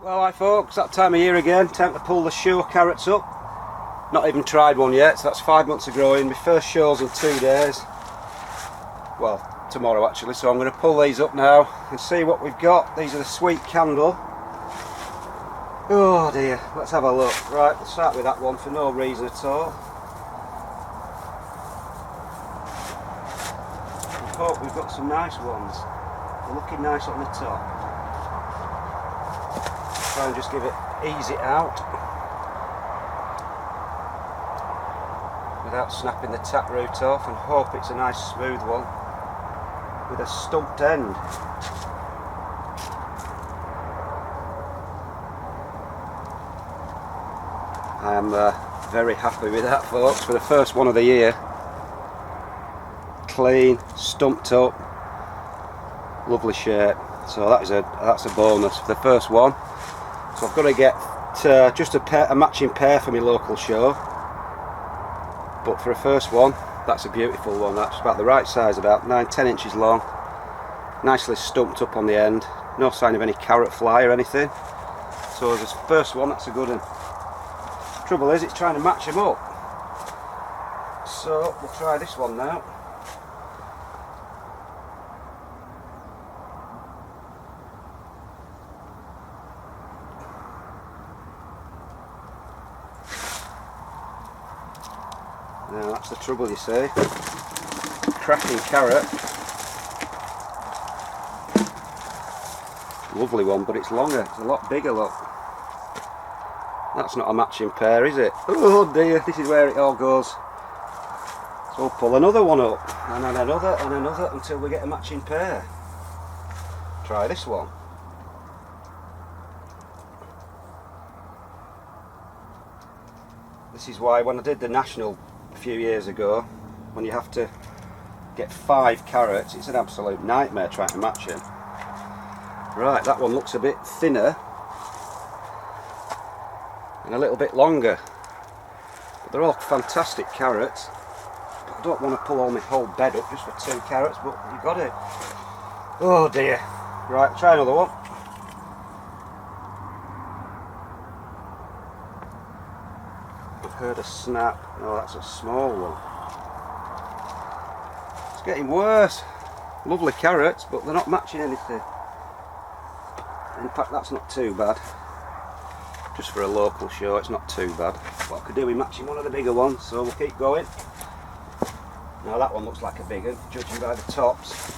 Well, hi folks, that time of year again, time to pull the show carrots up. Not even tried one yet, so that's 5 months of growing. My first show's in 2 days. Well, tomorrow actually, so I'm going to pull these up now and see what we've got. These are the sweet candle. Oh dear, let's have a look. Right, we'll start with that one for no reason at all. I hope we've got some nice ones. They're looking nice on the top. Try and just give it, ease it out without snapping the taproot off, and hope it's a nice smooth one with a stumped end. I am very happy with that, folks, for the first one of the year. Clean, stumped up, lovely shape. So that's a bonus for the first one. So I've got to get just a matching pair for my local show. But for a first one, that's a beautiful one. That's about the right size, about 9-10 inches long. Nicely stumped up on the end. No sign of any carrot fly or anything. So as a first one, that's a good one. Trouble is, it's trying to match them up. So we'll try this one now. Now that's the trouble, you see. Cracking carrot. Lovely one, but it's longer. It's a lot bigger, look. That's not a matching pair, is it? Oh dear, this is where it all goes. So we'll pull another one up, and then another, and another, until we get a matching pair. Try this one. This is why when I did the national a few years ago, when you have to get 5 carrots, it's an absolute nightmare trying to match them. Right, that one looks a bit thinner and a little bit longer, but they're all fantastic carrots. But I don't want to pull all my whole bed up just for 2 carrots, but you've got it. Oh dear. Right, try another one. Heard a snap. Oh, that's a small one. It's getting worse. Lovely carrots, but they're not matching anything. In fact, that's not too bad. Just for a local show, it's not too bad. What I could do with matching one of the bigger ones, so we'll keep going. Now that one looks like a big one, judging by the tops.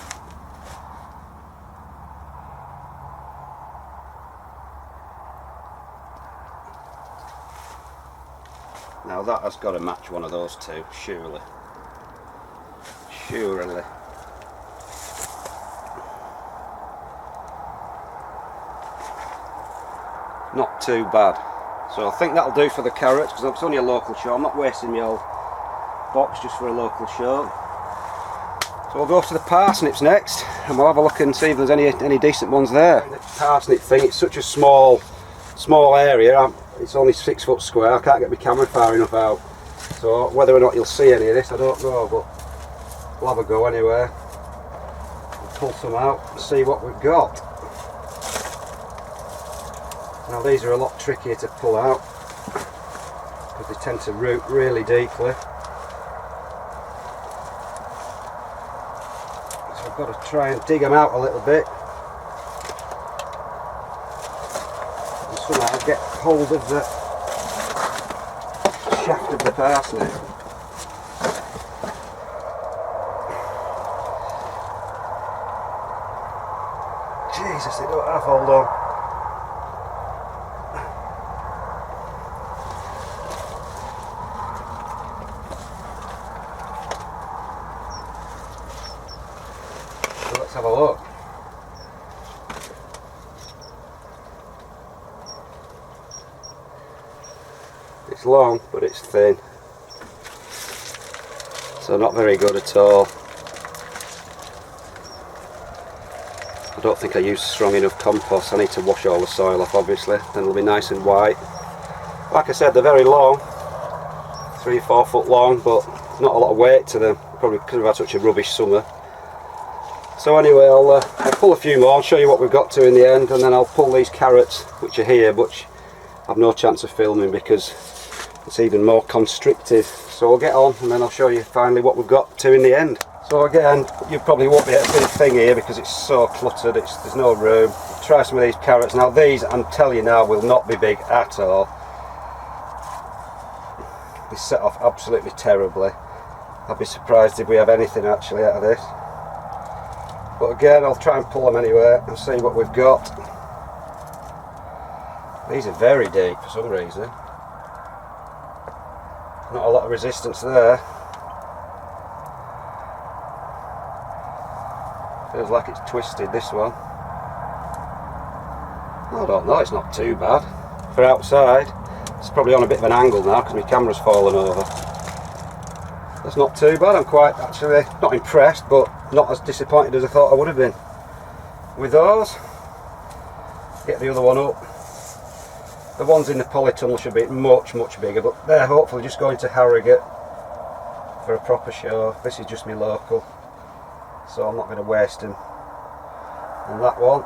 Now that has got to match one of those two, surely. Surely. Not too bad. So I think that'll do for the carrots, because it's only a local show. I'm not wasting my old box just for a local show. So we'll go to the parsnips next, and we'll have a look and see if there's any decent ones there. The parsnip thing, it's such a small area. It's only 6 foot square. I can't get my camera far enough out, so whether or not you'll see any of this I don't know, but we'll have a go anyway. We'll pull some out and see what we've got. Now these are a lot trickier to pull out because they tend to root really deeply, so I've got to try and dig them out a little bit and somehow get hold of the shaft of the parsnip. Jesus, they don't have hold on. So let's have a look. It's long, but it's thin, so not very good at all. I don't think I used strong enough compost. I need to wash all the soil off, obviously, then it'll be nice and white. Like I said, they're very long, 3-4 foot long, but not a lot of weight to them, probably because we've had such a rubbish summer. So anyway, I'll pull a few more and show you what we've got to in the end, and then I'll pull these carrots which are here, which I've no chance of filming because it's even more constricted. So we'll get on and then I'll show you finally what we've got to in the end. So again, you probably won't be able to see the thing here because it's so cluttered, there's no room. Try some of these carrots. Now these, I'm telling you now, will not be big at all. They set off absolutely terribly. I'd be surprised if we have anything actually out of this. But again, I'll try and pull them anyway and see what we've got. These are very deep for some reason. Not a lot of resistance there. Feels like it's twisted, this one. I don't know, it's not too bad. For outside, it's probably on a bit of an angle now because my camera's fallen over. That's not too bad. I'm quite actually not impressed, but not as disappointed as I thought I would have been with those. Get the other one up. The ones in the polytunnel should be much bigger, but they're hopefully just going to Harrogate for a proper show. This is just my local, so I'm not going to waste them on that one.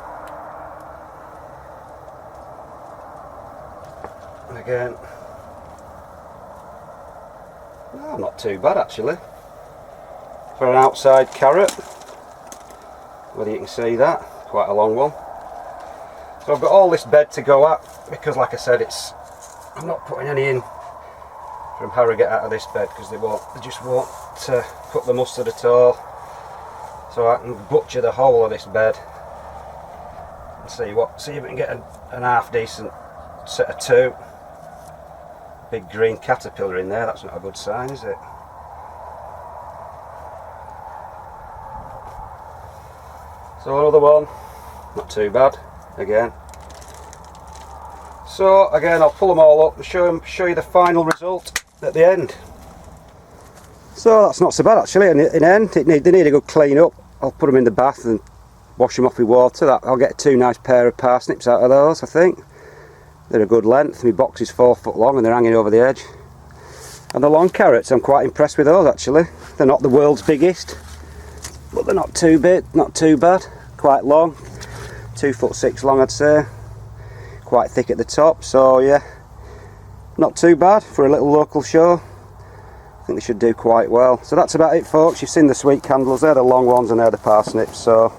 And again, no, not too bad actually for an outside carrot, whether you can see that, quite a long one. So I've got all this bed to go at because, like I said, I'm not putting any in from Harrogate out of this bed because they just won't put the mustard at all. So I can butcher the whole of this bed and see if we can get an half decent set of two. Big green caterpillar in there, that's not a good sign, is it? So another one, not too bad again. So again, I'll pull them all up and show you the final result at the end. So that's not so bad actually. In the end, they need a good clean up. I'll put them in the bath and wash them off with water. I'll get two nice pair of parsnips out of those, I think. They're a good length. My box is 4 foot long and they're hanging over the edge. And the long carrots, I'm quite impressed with those actually. They're not the world's biggest, but they're not too big, not too bad. Quite long, 2'6" long I'd say. Quite thick at the top, so yeah, not too bad for a little local show. I think they should do quite well. So that's about it, folks. You've seen the sweet candles, they're the long ones and they're the parsnips. So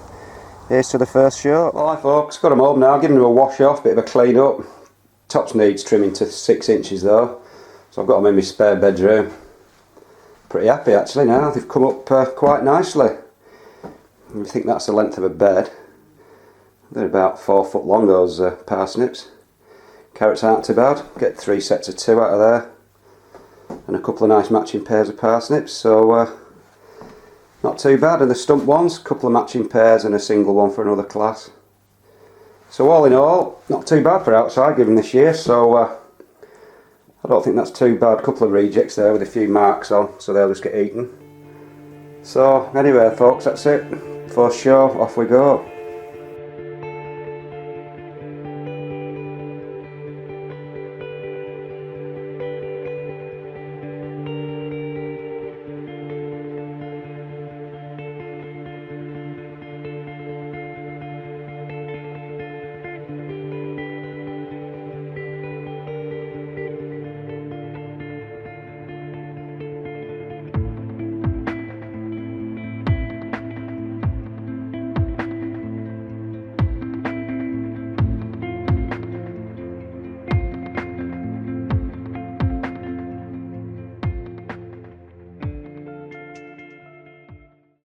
here's to the first show. Well, hi folks, got them home now, giving them a wash off, bit of a clean up. Tops needs trimming to 6 inches though, so I've got them in my spare bedroom. Pretty happy actually now, they've come up quite nicely. You think that's the length of a bed. They're about 4 foot long, those parsnips. Carrots aren't too bad. Get 3 sets of 2 out of there. And a couple of nice matching pairs of parsnips, so not too bad. And the stump ones, a couple of matching pairs and a single one for another class. So all in all, not too bad for outside given this year, so I don't think that's too bad. A couple of rejects there with a few marks on, so they'll just get eaten. So anyway folks, that's it. First show, off we go.